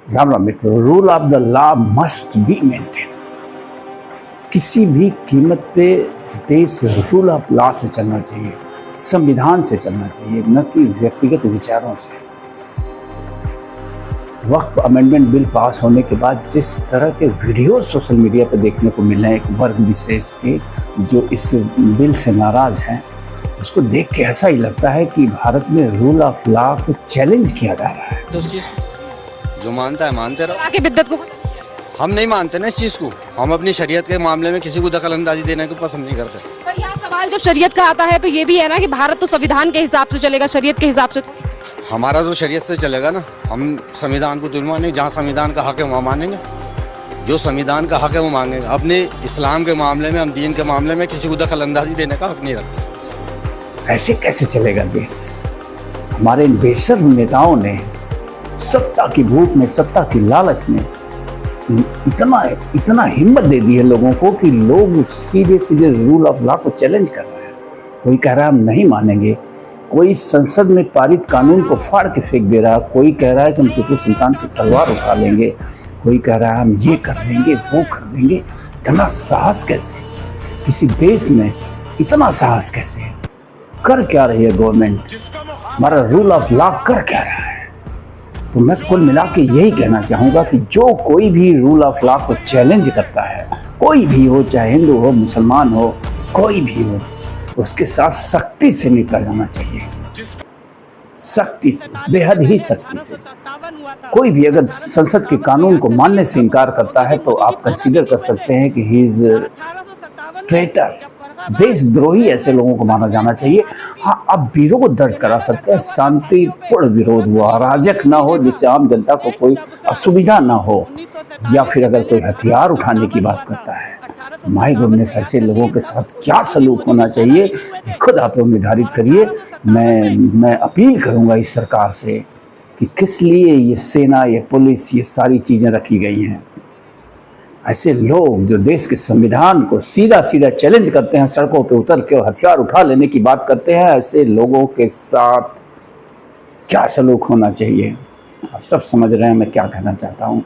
राम राम मित्रों, rule of the law must be maintain. किसी भी कीमत पे देश रूल ऑफ लॉ से चलना चाहिए, संविधान से चलना चाहिए, न कि व्यक्तिगत विचारों से। वक्फ अमेंडमेंट बिल पास होने के बाद जिस तरह के वीडियो सोशल मीडिया पर देखने को मिल रहे हैं एक वर्ग विशेष के जो इस बिल से नाराज हैं, उसको देख के ऐसा ही लगता है कि भारत में रूल ऑफ लॉ को चैलेंज किया जा रहा है। तो उस चीज जो मानता है मानते रहो। आगे बिद्दत को हम नहीं मानते ना इस चीज को। हम अपनी शरीयत के मामले में किसी को दखल अंदाजी देने को पसंद नहीं करते। पर यहाँ सवाल जब शरीयत का आता है तो ये भी है ना कि भारत तो संविधान के हिसाब से चलेगा, शरीयत के हिसाब से थोड़ी। हमारा तो शरीयत से चलेगा ना। हम संविधान को तो मानेंगे, जहाँ संविधान का हक है वहाँ मानेंगे। जो संविधान का हक है वो मांगेंगे। अपने इस्लाम के मामले में, हम दीन के मामले में किसी को दखल अंदाजी देने का हक नहीं रखते। ऐसे कैसे चलेगा देश? हमारे इन बेशर्म नेताओं ने सत्ता की भूख में, सत्ता की लालच में इतना हिम्मत दे दी है लोगों को कि लोग सीधे सीधे रूल ऑफ लॉ को चैलेंज कर रहे हैं। कोई कह रहा है हम नहीं मानेंगे, कोई संसद में पारित कानून को फाड़ के फेंक दे रहा है, कोई कह रहा है कि हम टीपू सुल्तान की तलवार उठा लेंगे, कोई कह रहा है हम ये कर देंगे वो कर देंगे। इतना साहस कैसे? किसी देश में इतना साहस कैसे? कर क्या रही है गवर्नमेंट? हमारा रूल ऑफ लॉ कर क्या रहा है? तो मैं कुल मिला के यही कहना चाहूँगा कि जो कोई भी रूल ऑफ लॉ को चैलेंज करता है, कोई भी हो, चाहे हिंदू हो, मुसलमान हो, कोई भी हो, उसके साथ सख्ती से निपटा जाना चाहिए। सख्ती से, बेहद ही सख्ती से। कोई भी अगर संसद के कानून को मानने से इनकार करता है तो आप कंसीडर कर सकते हैं कि ही इज ट्रेटर, देशद्रोही। ऐसे लोगों को माना जाना चाहिए। हाँ, आप विरोध दर्ज करा सकते हैं, शांतिपूर्ण विरोध हुआ, अराजक ना हो, जिससे आम जनता को कोई असुविधा ना हो, या फिर अगर कोई हथियार उठाने की बात करता है। माय गुडनेस, ऐसे लोगों के साथ क्या सलूक होना चाहिए खुद आप लोग निर्धारित करिए। मैं अपील करूंगा इस सरकार से कि किस लिए ये सेना, ये पुलिस, ये सारी चीज़ें रखी गई हैं। ऐसे लोग जो देश के संविधान को सीधा सीधा चैलेंज करते हैं, सड़कों पे उतर के हथियार उठा लेने की बात करते हैं, ऐसे लोगों के साथ क्या सलूक होना चाहिए? आप सब समझ रहे हैं मैं क्या कहना चाहता हूँ।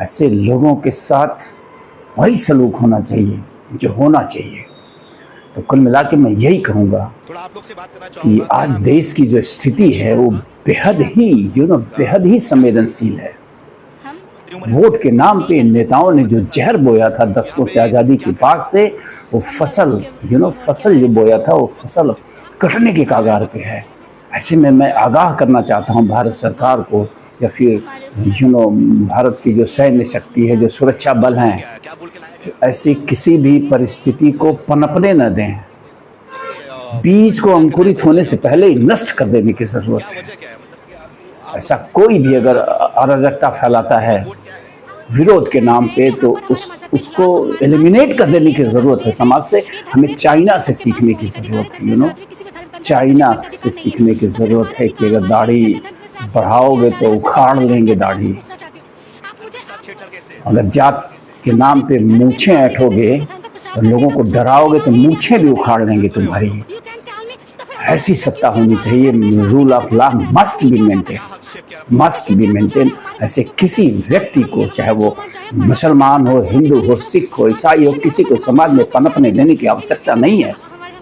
ऐसे लोगों के साथ वही सलूक होना चाहिए जो होना चाहिए। तो कुल मिला के मैं यही कहूँगा कि आज देश की जो स्थिति है वो बेहद ही बेहद ही संवेदनशील है। वोट के नाम पे नेताओं ने जो जहर बोया था दशकों से आज़ादी के बाद से, वो फसल फसल जो बोया था वो फसल कटने के कगार पे है। ऐसे में मैं आगाह करना चाहता हूँ भारत सरकार को, या फिर भारत की जो सैन्य शक्ति है, जो सुरक्षा बल हैं, ऐसी किसी भी परिस्थिति को पनपने न दें। बीज को अंकुरित होने से पहले ही नष्ट कर देने की जरूरत है। ऐसा कोई भी अगर अराजकता फैलाता है विरोध के नाम पे तो उसको एलिमिनेट कर देने की ज़रूरत है समाज से। हमें चाइना से सीखने की ज़रूरत है। चाइना से सीखने की ज़रूरत है कि अगर दाढ़ी बढ़ाओगे तो उखाड़ लेंगे दाढ़ी, अगर जात के नाम पे मूछें ऐंठोगे तो लोगों को डराओगे तो मूछें भी उखाड़ लेंगे तुम्हारी। ऐसी सत्ता होनी चाहिए। Rule of law must be maintain. ऐसे किसी व्यक्ति को, चाहे वो मुसलमान हो, हिंदू हो, सिख हो, ईसाई हो, किसी को समाज में पनपने देने की आवश्यकता नहीं है।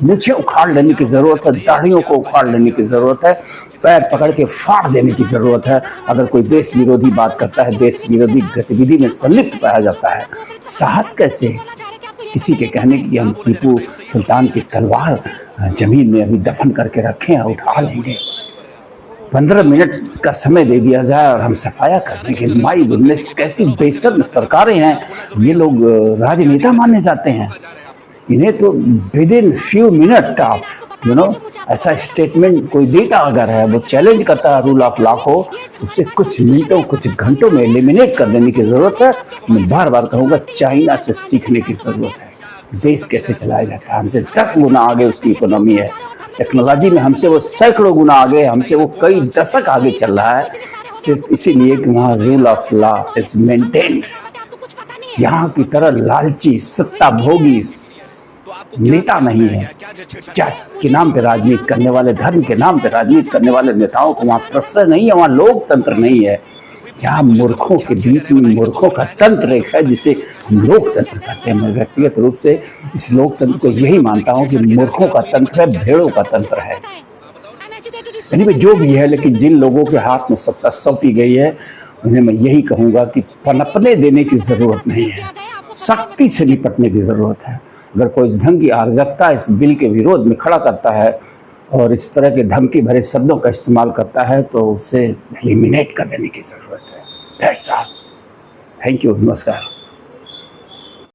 मूछें उखाड़ लेने की ज़रूरत है, दाढ़ियों को उखाड़ लेने की ज़रूरत है, पैर पकड़ के फाड़ देने की ज़रूरत है। अगर कोई देश विरोधी बात करता है, देश विरोधी गतिविधि में संलिप्त पाया जाता है, साहस कैसे किसी के कहने की हम टीपू सुल्तान की तलवार जमीन में अभी दफन करके रखें और उठा लेंगे। 15 मिनट का समय दे दिया जाए और हम सफाया कर देंगे। माय गुडनेस, कैसी बेशर्म सरकारें हैं। ये लोग राजनेता माने जाते हैं। इन्हें तो with in few minute of ऐसा स्टेटमेंट कोई देता अगर है, वो चैलेंज करता है रूल ऑफ लॉ को, उसे कुछ मिनटों, कुछ घंटों में एलिमिनेट कर देने की ज़रूरत है। मैं बार बार कहूँगा, चाइना से सीखने की ज़रूरत है। देश कैसे चलाया जाता है, हमसे 10 गुना आगे उसकी इकोनॉमी है। टेक्नोलॉजी में हमसे वो सैकड़ों गुना आगे, हमसे वो कई दशक आगे चल रहा है, सिर्फ इसीलिए कि वहाँ rule of law is maintained. यहाँ की तरह लालची, सत्ता भोगी नेता नहीं है। जात के नाम पे राजनीति करने वाले, धर्म के नाम पे राजनीति करने वाले नेताओं को वहाँ प्रश्रय नहीं है, वहाँ लोकतंत्र नहीं है। जहाँ मूर्खों के बीच में मूर्खों का तंत्र एक है जिसे हम लोकतंत्र कहते हैं। मैं व्यक्तिगत रूप से इस लोकतंत्र को यही मानता हूँ कि मूर्खों का तंत्र है, भेड़ों का तंत्र है। यानी जो भी है, लेकिन जिन लोगों के हाथ में सत्ता सौंपी गई है उन्हें मैं यही कहूँगा कि पनपने देने की ज़रूरत नहीं है, सख्ती से निपटने की ज़रूरत है। अगर कोई इस ढंग की अराजकता इस बिल के विरोध में खड़ा करता है और इस तरह के धमकी भरे शब्दों का इस्तेमाल करता है तो उसे एलिमिनेट कर देने की ज़रूरत है। That's all. Thank you. नमस्कार।